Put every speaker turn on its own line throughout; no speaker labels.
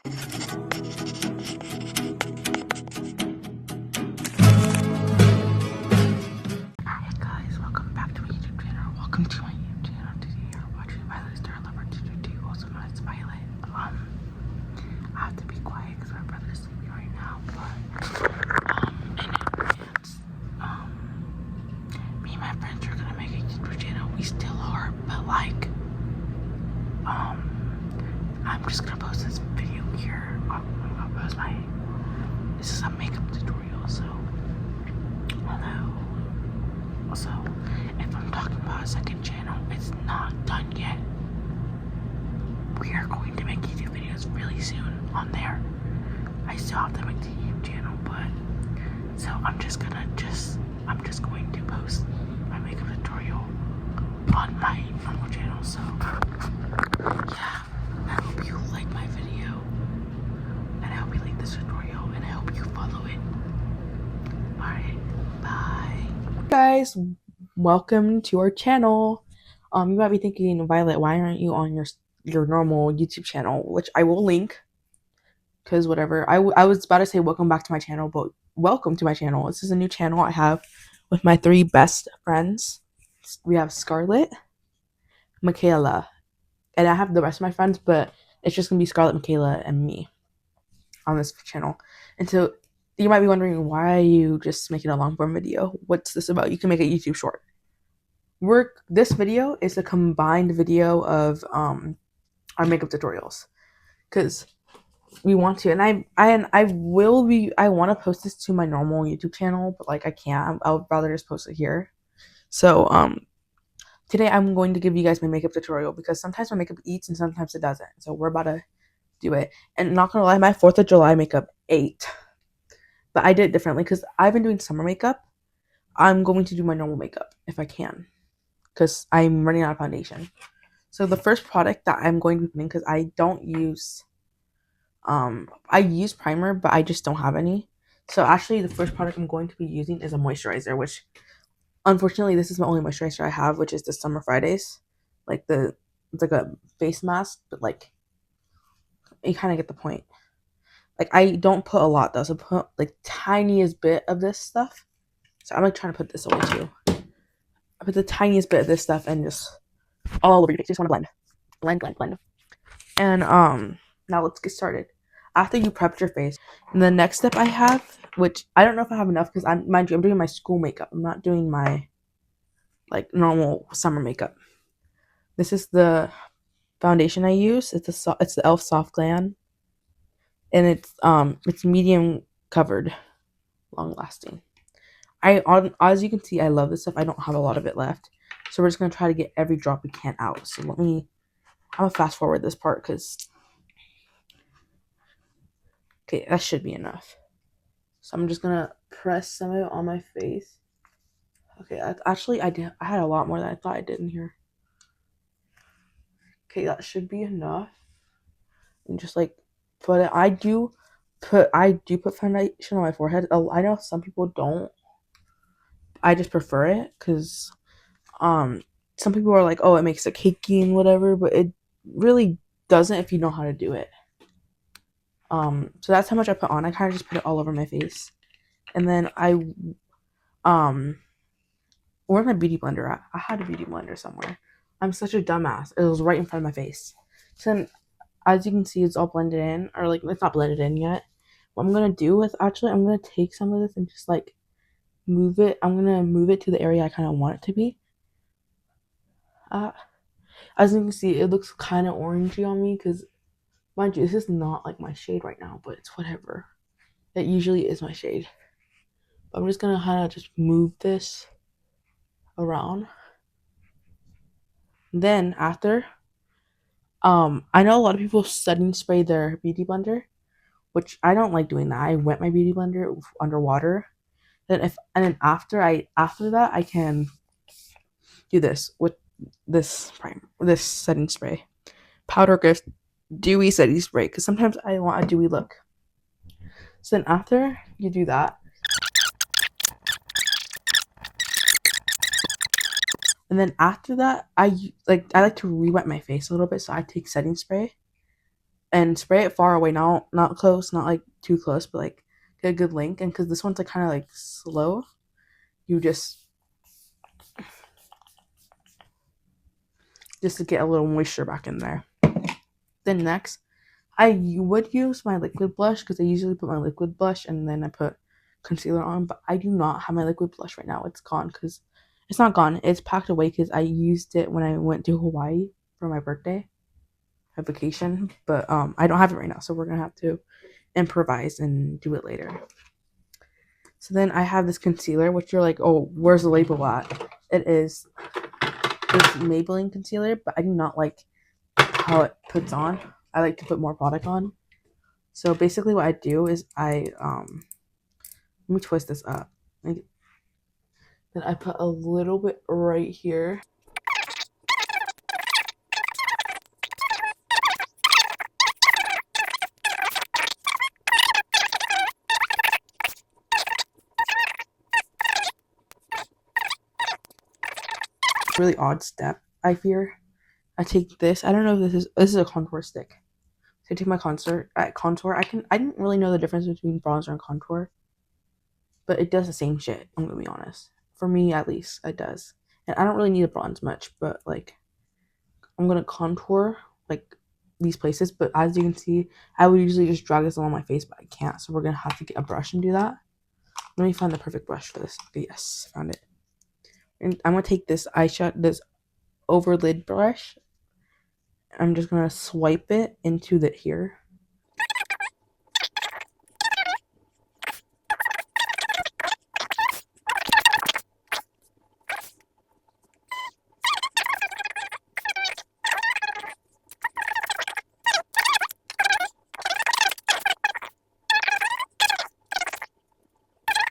Hey guys, welcome back to my YouTube channel. Welcome to my YouTube channel. Today you're watching Violet Star Lover 222, also known as Violet. I have to be quiet because my brother is sleeping right now, but in advance, me and my friends are gonna make a YouTube channel. We still are, but like, I'm just gonna post this video here. I'll post this is a makeup tutorial, so hello. Also, if I'm talking about a second channel, it's not done yet. We are going to make YouTube videos really soon on there. I still have to make the YouTube channel, but so I'm just going to post my makeup tutorial on my normal channel. So yeah, I hope you like my video, and I hope you like this tutorial, and I hope you follow it. Alright, bye. Guys, welcome to our channel. You might be thinking, Violet, why aren't you on your normal YouTube channel, which I will link, because whatever. I was about to say welcome back to my channel, but welcome to my channel. This is a new channel I have with my 3 best friends. We have Scarlett, Michaela, and I have the rest of my friends, but it's just gonna be Scarlett, Michaela, and me on this channel. And so you might be wondering, why are you just making a long form video? What's this about? You can make a YouTube short. This video is a combined video of our makeup tutorials, because we want to, and I want to post this to my normal YouTube channel, but like I can't. I would rather just post it here. So today I'm going to give you guys my makeup tutorial, because sometimes my makeup eats and sometimes it doesn't. So we're about to do it. And not gonna lie, my 4th of July makeup ate, but I did it differently because I've been doing summer makeup. I'm going to do my normal makeup if I can, because I'm running out of foundation. So the first product that I'm going to be putting, because I don't use I use primer, but I just don't have any. So actually the first product I'm going to be using is a moisturizer, which unfortunately this is the only moisturizer I have, which is the Summer Fridays. It's like a face mask, but like you kind of get the point. Like I don't put a lot though, so I put like tiniest bit of this stuff. So I'm like trying to put this away too. I put the tiniest bit of this stuff and just all over your face. You just want to blend. And now let's get started. After you prepped your face, and the next step I have, which I don't know if I have enough, because I'm doing my school makeup. I'm not doing my like normal summer makeup. This is the foundation I use. It's the e.l.f. Soft Glam, and it's medium covered, long lasting. As you can see, I love this stuff. I don't have a lot of it left, so we're just gonna try to get every drop we can out. So I'm gonna fast forward this part, because okay, that should be enough. So I'm just gonna press some of it on my face. Okay, actually I had a lot more than I thought I did in here. Okay, that should be enough. And just like put it. I do put foundation on my forehead. I know some people don't. I just prefer it because some people are like, oh, it makes it cakey and whatever, but it really doesn't if you know how to do it. So that's how much I put on. I kind of just put it all over my face, and then where's my beauty blender at? I had a beauty blender somewhere. I'm such a dumbass. It was right in front of my face. So then, as you can see, it's all blended in, or like it's not blended in yet. What I'm gonna do is I'm gonna take some of this and just like move it. I'm gonna move it to the area I kind of want it to be. As you can see, it looks kind of orangey on me because, mind you, this is not like my shade right now, but it's whatever. It usually is my shade. But I'm just gonna kind of just move this around. Then after, I know a lot of people setting spray their beauty blender, which I don't like doing that. I wet my beauty blender underwater. And then after that I can do this with this setting spray. Powder Gift Dewy Setting Spray, because sometimes I want a dewy look. So then after you do that, and then after that I like to re-wet my face a little bit, so I take setting spray and spray it far away, not close, not like too close, but like get a good length. And because this one's like kind of like slow, you just to get a little moisture back in there. Then next, I would use my liquid blush because I usually put my liquid blush and then I put concealer on, but I do not have my liquid blush right now. It's gone because it's not gone. It's packed away because I used it when I went to Hawaii for my birthday, my vacation. But I don't have it right now, so we're gonna have to improvise and do it later. So then I have this concealer, which you're like, oh, where's the label at? It is this Maybelline concealer, but I do not like how it puts on. I like to put more product on. So basically what I do is let me twist this up. Then I put a little bit right here. Really odd step, I fear. I take this. I don't know if this is a contour stick. So I take my contour. I didn't really know the difference between bronzer and contour, but it does the same shit. I'm gonna be honest. For me, at least, it does. And I don't really need to bronze much, but like I'm gonna contour like these places. But as you can see, I would usually just drag this along my face, but I can't. So we're gonna have to get a brush and do that. Let me find the perfect brush for this. Okay, yes, found it. And I'm gonna take this this over lid brush. I'm just gonna swipe it into the here.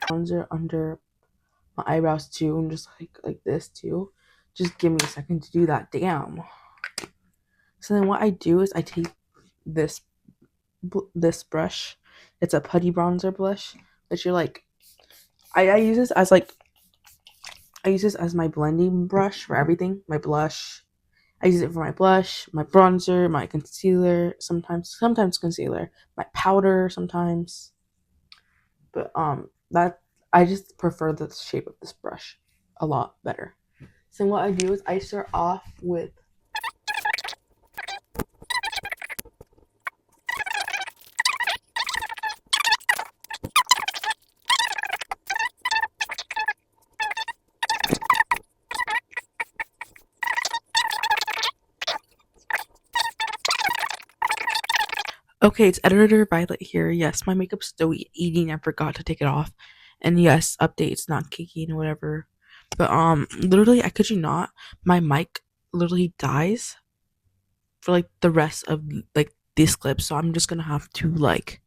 Bronzer under my eyebrows too, and just like this too. Just give me a second to do that. Damn. So then what I do is I take this brush. It's a putty bronzer blush, which you're like, I use this as like, I use this as my blending brush for everything. My blush, I use it for my blush, my bronzer, my concealer, sometimes concealer, my powder sometimes. But that I just prefer the shape of this brush a lot better. So what I do is I start off with okay, it's editor Violet here. Yes, my makeup's still eating. I forgot to take it off. And yes, updates not kicking or whatever. But literally I kid you not, my mic literally dies for like the rest of like this clip. So I'm just gonna have to like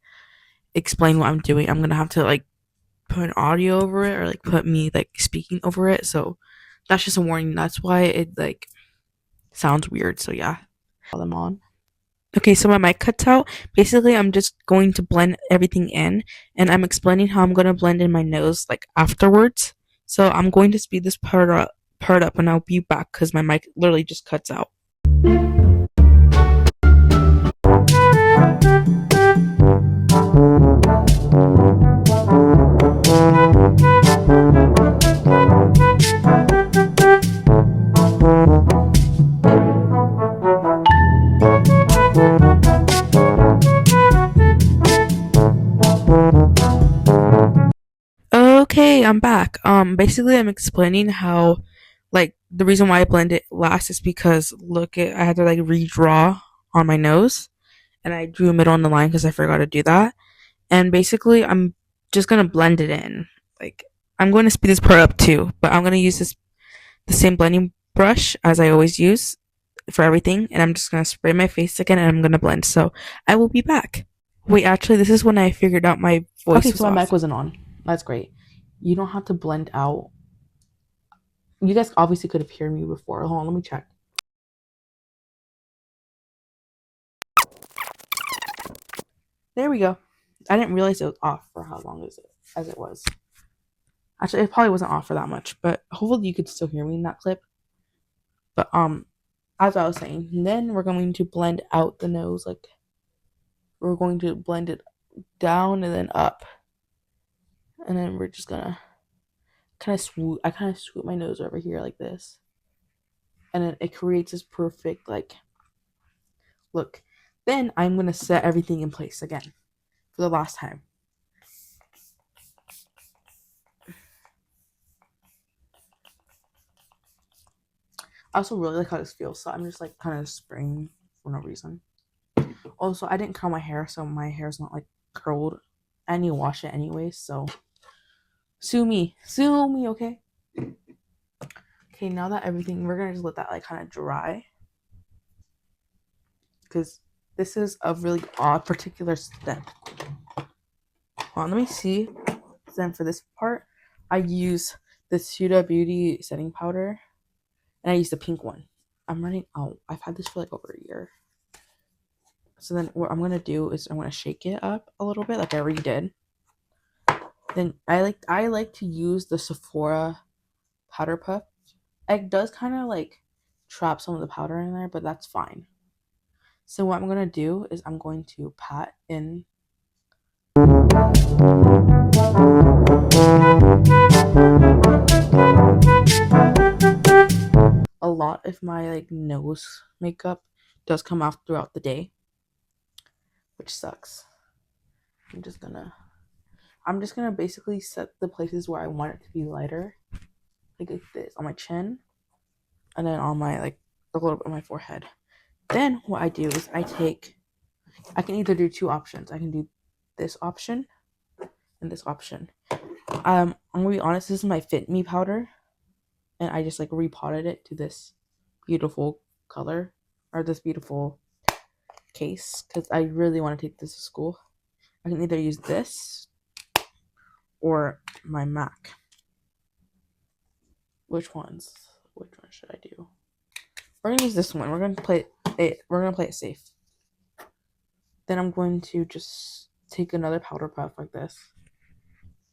explain what I'm doing. I'm gonna have to like put an audio over it or like put me like speaking over it. So that's just a warning. That's why it like sounds weird. So yeah. Them on. Okay, so my mic cuts out. Basically, I'm just going to blend everything in, and I'm explaining how I'm going to blend in my nose like afterwards. So I'm going to speed this part up, and I'll be back because my mic literally just cuts out. Okay, I'm back. Basically, I'm explaining how, like, the reason why I blend it last is because look, I had to like redraw on my nose, and I drew a middle on the line because I forgot to do that. And basically, I'm just gonna blend it in. Like, I'm going to speed this part up too, but I'm gonna use the same blending brush as I always use for everything, and I'm just gonna spray my face again, and I'm gonna blend. So I will be back. Wait, actually, this is when I figured out my voice. Okay, so my mic wasn't on. That's great. You don't have to blend out. You guys obviously could have heard me before. Hold on, let me check. There we go. I didn't realize it was off for how long as it was. Actually, it probably wasn't off for that much, but hopefully you could still hear me in that clip. But as I was saying, then we're going to blend out the nose like we're going to blend it down and then up. And then we're just gonna kind of swoop. I kind of swoop my nose over here like this. And then it creates this perfect, like, look. Then I'm gonna set everything in place again for the last time. I also really like how this feels, so I'm just like kind of spraying for no reason. Also, I didn't curl my hair, so my hair is not like curled. I need to wash it anyway, so sue me, okay? Okay, now that everything, we're gonna just let that like kind of dry, because this is a really odd particular step. Hold on, let me see. Then for this part, I use the Huda Beauty setting powder, and I use the pink one. I'm running out. I've had this for like over a year. So then what I'm gonna do is I'm gonna shake it up a little bit, like I already did. Then I like to use the Sephora powder puff. It does kind of like trap some of the powder in there, but that's fine. So what I'm gonna do is I'm going to pat in a lot if my like nose makeup does come off throughout the day, which sucks. I'm just gonna basically set the places where I want it to be lighter, like this on my chin, and then on my like a little bit on my forehead. Then what I do is I can either do two options. I can do this option and this option. I'm gonna be honest, this is my Fit Me powder, and I just like repotted it to this beautiful color or this beautiful case because I really want to take this to school. I can either use this or my MAC. Which one should I do? We're gonna use this one. We're gonna play it safe. Then I'm going to just take another powder puff like this.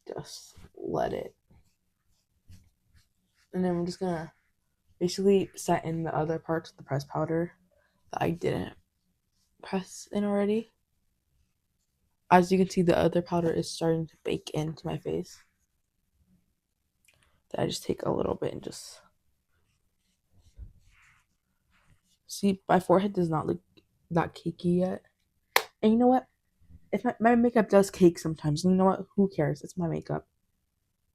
Just let it. And then we're just gonna basically set in the other parts of the pressed powder that I didn't press in already. As you can see, the other powder is starting to bake into my face. Then I just take a little bit and just see, my forehead does not look that cakey yet. And you know what? If my makeup does cake sometimes, you know what? Who cares? It's my makeup.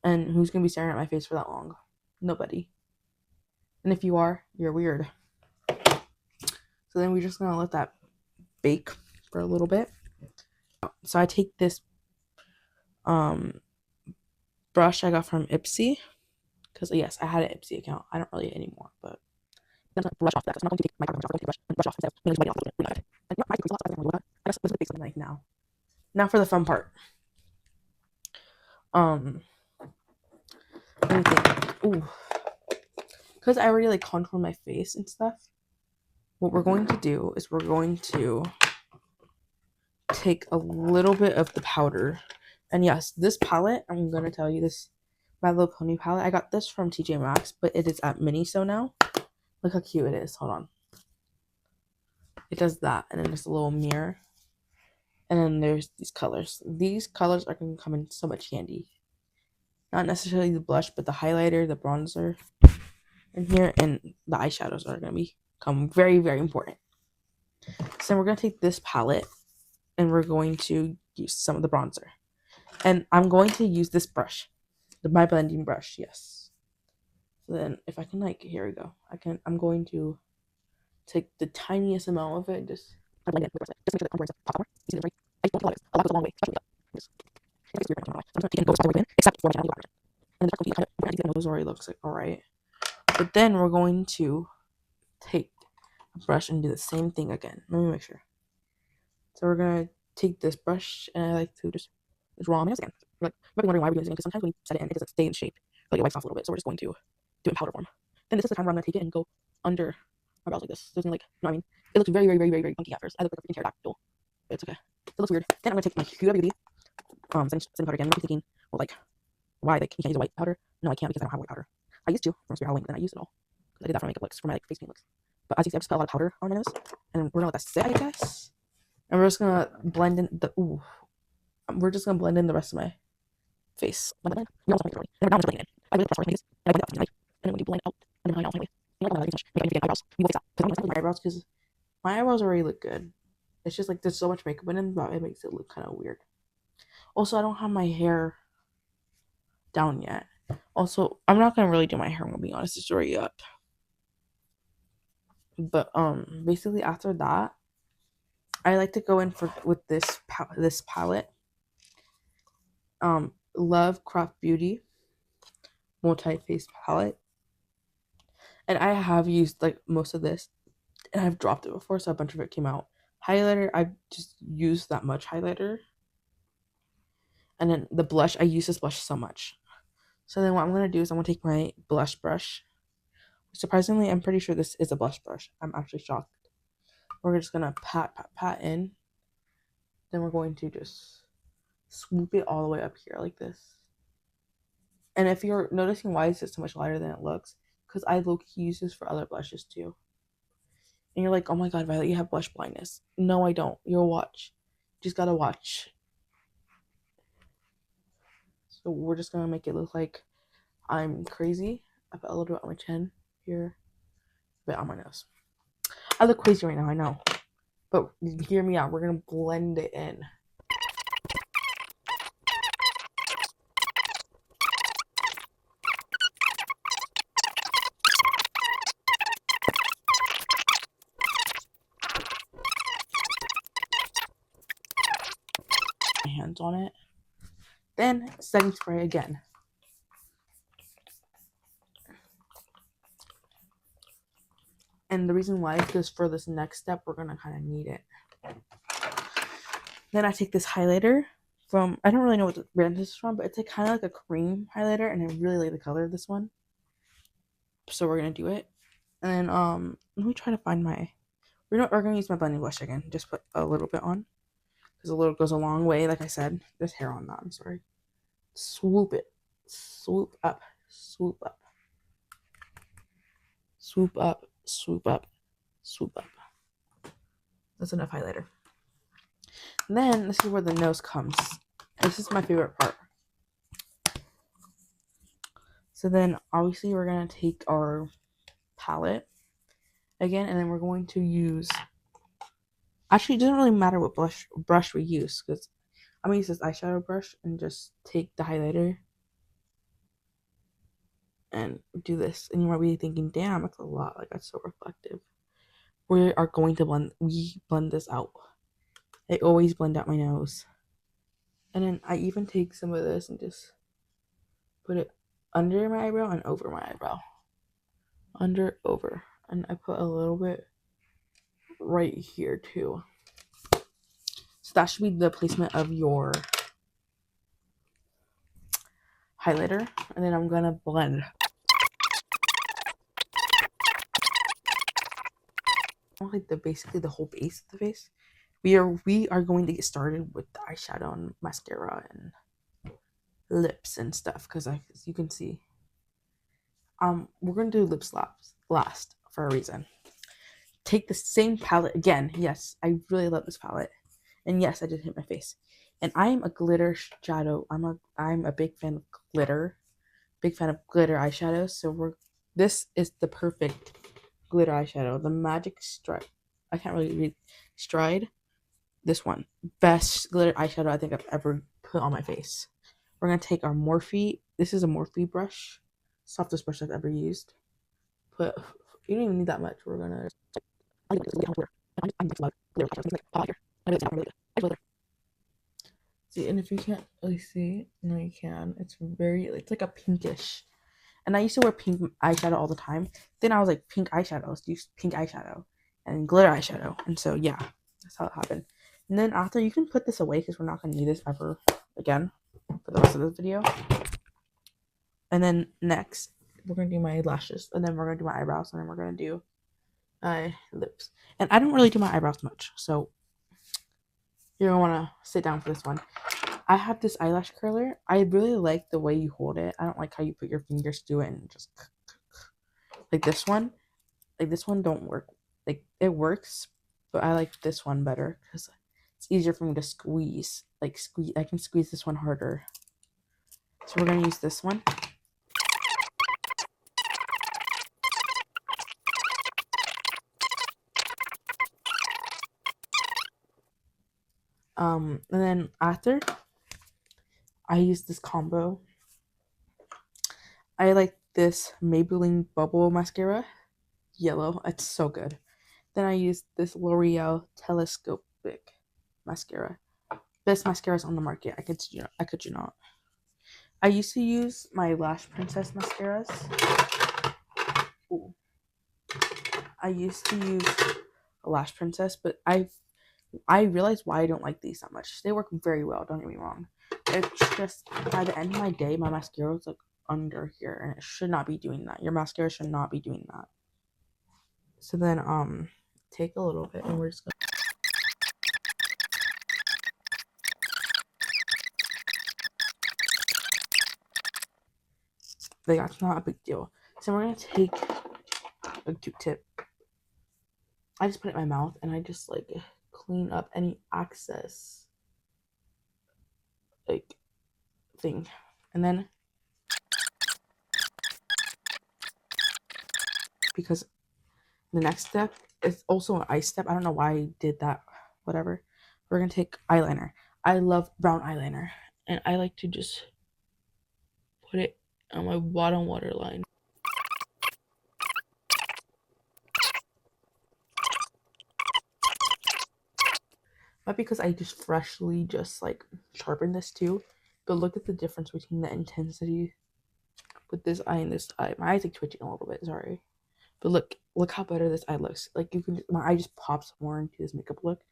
And who's gonna be staring at my face for that long? Nobody. And if you are, you're weird. So then we're just gonna let that bake for a little bit. So I take this brush I got from Ipsy, because yes, I had an Ipsy account. I don't really anymore, but I'm gonna brush off that. So I'm not going to take my brush and brush off instead of biting off a little bit. And my crease, I guess let's bake something like now. Now for the fun part. Let me think. Ooh, because I already like contoured my face and stuff. What we're going to do is we're going to take a little bit of the powder. And yes, this palette, I'm going to tell you this, My Little Pony palette. I got this from TJ Maxx, but it is at Miniso now. Look how cute it is. Hold on. It does that. And then there's a little mirror. And then there's these colors. These colors are going to come in so much handy. Not necessarily the blush, but the highlighter, the bronzer in here, and the eyeshadows are going to become very, very important. So we're going to take this palette, and we're going to use some of the bronzer. And I'm going to use this brush, my blending brush, yes. So then if I can, like, here we go. I'm going to take the tiniest amount of it and just blend it with it. Just make sure the contour is top somewhere. You see the right? I don't want a lot goes a long way, especially just it's weird. So I'm just taking goes all the way in, except for my channel version. And then the kind of we're gonna do those already looks like alright. But then we're going to take a brush and do the same thing again. Let me make sure. So we're gonna take this brush, and I like to just draw my nails again. Like, you might be wondering why we're doing this, because sometimes when you set it in, it doesn't stay in shape, but it wipes off a little bit. So we're just going to do it in powder form. Then this is the time where I'm gonna take it and go under my brows like this. So it's like, you know what I mean? It looks very, very, very, very, very funky at first. I look like a freaking pterodactyl, but it's okay. It looks weird. Then I'm gonna take my Huda Beauty setting powder again. I'm thinking, well, like, why like you can't use a white powder? No, I can't because I don't have white powder. I used to from Spirit Halloween, but then I used it all because I did that for my makeup looks, for my like face paint looks. But as you see, I just put a lot of powder on my nose, and we're gonna let that sit, I guess. And we're just gonna blend in the ooh. We're just gonna blend in the rest of my face. Blend it in. You also blend it. And we're now just blending it. I really press my face, and I blend it out, right? And then when you blend it out, and then I also my face. You don't want to make it eyebrows. You will face that. Because I'm gonna my eyebrows because my eyebrows already look good. It's just like there's so much makeup in them that it makes it look kind of weird. Also, I don't have my hair down yet. Also, I'm not gonna really do my hair. I'm gonna be honest, it's already up. But basically after that, I like to go in with this palette. Love Craft Beauty multi-face palette, and I have used like most of this, and I've dropped it before, so a bunch of it came out. Highlighter, I just used that much highlighter, and then the blush, I use this blush so much. So then what I'm gonna do is I'm gonna take my blush brush. Surprisingly, I'm pretty sure this is a blush brush. I'm actually shocked. We're just gonna pat in. Then we're going to just swoop it all the way up here like this. And if you're noticing why is it so much lighter than it looks, because I low-key use this for other blushes too. And you're like, oh my god, Violet, you have blush blindness. No, I don't. You'll watch. You just gotta watch. So we're just gonna make it look like I'm crazy. I put a little bit on my chin here, a bit on my nose. I look crazy right now, I know. But hear me out. We're gonna blend it in. My hands on it. Then setting spray again. And the reason why is because for this next step, we're gonna kind of need it. Then I take this highlighter from, I don't really know what the brand this is from, but it's like kind of like a cream highlighter, and I really like the color of this one. So we're gonna do it. And then let me try to find my, we're gonna use my blending brush again. Just put a little bit on, because a little goes a long way. Like I said, there's hair on that. I'm sorry. Swoop it, swoop up, swoop up, swoop up, swoop up, swoop up. That's enough highlighter. And then this is where the nose comes. This is my favorite part. So then obviously we're gonna take our palette again, and then we're going to use, actually it doesn't really matter what brush we use, because I'm gonna use this eyeshadow brush and just take the highlighter and do this. And you might be thinking, damn, that's a lot, like that's so reflective. We are going to blend this out. I always blend out my nose. And then I even take some of this and just put it under my eyebrow and over my eyebrow. Under, over. And I put a little bit right here too. So that should be the placement of your highlighter. And then I'm gonna blend. Like basically the whole base of the face. We are going to get started with the eyeshadow and mascara and lips and stuff, because as you can see, we're gonna do lips last for a reason. Take the same palette again. Yes, I really love this palette, and yes, I did hit my face. And I am a glitter shadow. I'm a big fan of glitter, big fan of glitter eyeshadows. So this is the perfect glitter eyeshadow, the Magic Stride. I can't really read Stride. This one, best glitter eyeshadow I think I've ever put on my face. We're gonna take our Morphe. This is a Morphe brush, softest brush I've ever used. You don't even need that much. We're gonna. See, and if you can't really see, no, you can. It's like a pinkish. And I used to wear pink eyeshadow all the time. Then I was like, pink eyeshadow. Let's use pink eyeshadow and glitter eyeshadow. And so yeah, that's how it happened. And then after, you can put this away because we're not gonna need this ever again for the rest of this video. And then next, we're gonna do my lashes, and then we're gonna do my eyebrows, and then we're gonna do my lips. And I don't really do my eyebrows much, so you're gonna wanna sit down for this one. I have this eyelash curler. I really like the way you hold it. I don't like how you put your fingers to it and just like this one. Like this one don't work. Like it works, but I like this one better because it's easier for me to squeeze. I can squeeze this one harder. So we're gonna use this one. And then after I use this combo, I like this Maybelline Bubble Mascara, yellow. It's so good. Then I use this L'Oreal Telescopic Mascara. Best mascaras on the market. I could you not. I used to use my Lash Princess mascaras. Ooh. I used to use a Lash Princess, but I realized why I don't like these that much. They work very well, don't get me wrong. It's just by the end of my day, my mascara is like under here, and it should not be doing that. Your mascara should not be doing that. So then take a little bit, and we're just gonna that's not a big deal. So we're gonna take a Q-tip. I just put it in my mouth, and I just like clean up any excess like thing, and then because the next step is also an eye step. I don't know why I did that. Whatever. We're gonna take eyeliner. I love brown eyeliner, and I like to just put it on my bottom waterline. Not because I just freshly just like sharpened this too, but look at the difference between the intensity with this eye and this eye. My eyes like twitching a little bit, sorry. But look how better this eye looks. Like you can, my eye just pops more into this makeup look.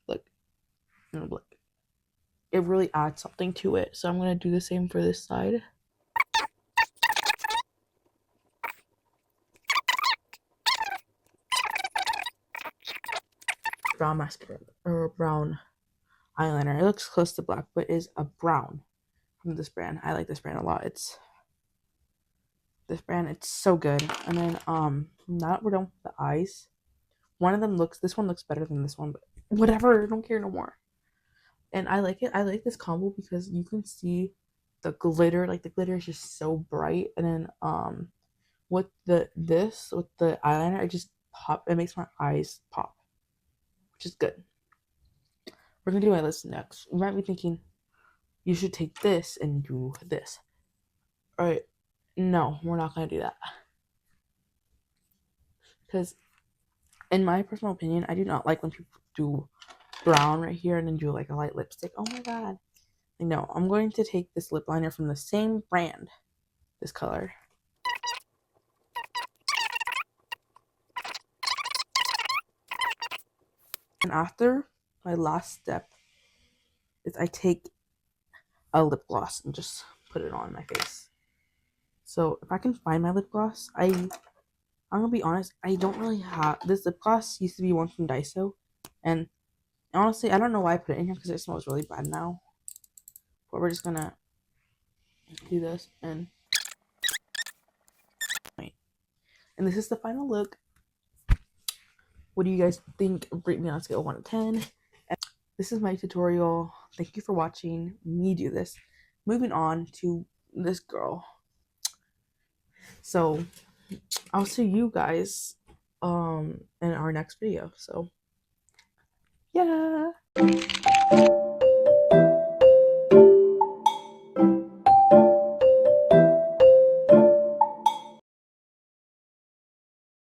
Look. It really adds something to it. So I'm gonna do the same for this side. Brown mascara or brown eyeliner. It looks close to black, but is a brown from this brand. I like this brand a lot. It's so good. And then now that we're done with the eyes, this one looks better than this one, but whatever, I don't care no more. And I like it. I like this combo because you can see the glitter. Like the glitter is just so bright. And then with the eyeliner, it makes my eyes pop, which is good. We're gonna do eyelids next. You might be thinking you should take this and do this. Alright, no, we're not gonna do that. Because in my personal opinion, I do not like when people do brown right here and then do like a light lipstick. Oh my god. No, I'm going to take this lip liner from the same brand, this color. And after, my last step is I take a lip gloss and just put it on my face. So if I can find my lip gloss, I'm gonna be honest, I don't really have this lip gloss. Used to be one from Daiso, and honestly, I don't know why I put it in here because it smells really bad now. But we're just gonna do this and wait. And this is the final look. What do you guys think? Rate me on a scale of 1 to 10. And this is my tutorial. Thank you for watching me do this. Moving on to this girl. So I'll see you guys in our next video. So yeah.